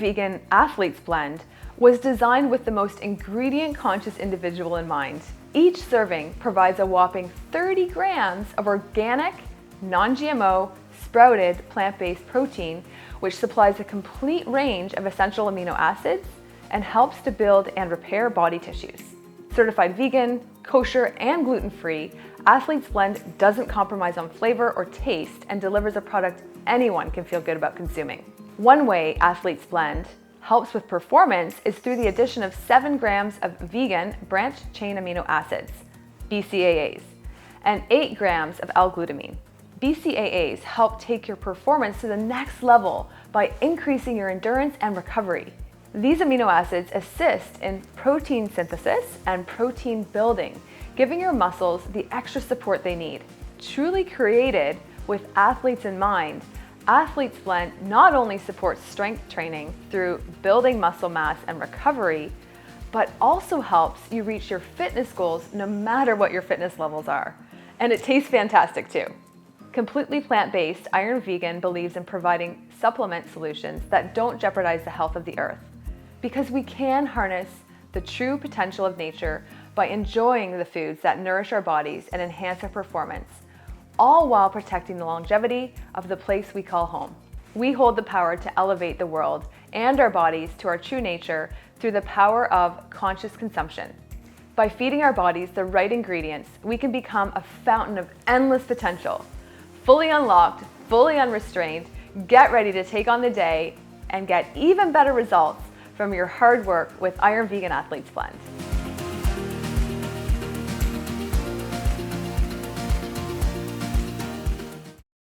Vegan Athletes Blend was designed with the most ingredient-conscious individual in mind. Each serving provides a whopping 30 grams of organic, non-GMO, sprouted, plant-based protein, which supplies a complete range of essential amino acids and helps to build and repair body tissues. Certified vegan, kosher, and gluten-free, Athletes Blend doesn't compromise on flavor or taste and delivers a product anyone can feel good about consuming. One way Athletes Blend helps with performance is through the addition of 7 grams of vegan branched-chain amino acids, BCAAs, and 8 grams of L-glutamine. BCAAs help take your performance to the next level by increasing your endurance and recovery. These amino acids assist in protein synthesis and protein building, giving your muscles the extra support they need. Truly created with athletes in mind, Athletes Blend not only supports strength training through building muscle mass and recovery, but also helps you reach your fitness goals no matter what your fitness levels are. And it tastes fantastic too. Completely plant-based, Iron Vegan believes in providing supplement solutions that don't jeopardize the health of the earth, because we can harness the true potential of nature by enjoying the foods that nourish our bodies and enhance our performance, all while protecting the longevity of the place we call home. We hold the power to elevate the world and our bodies to our true nature through the power of conscious consumption. By feeding our bodies the right ingredients, we can become a fountain of endless potential. Fully unlocked, fully unrestrained, get ready to take on the day and get even better results from your hard work with Iron Vegan Athletes Blend.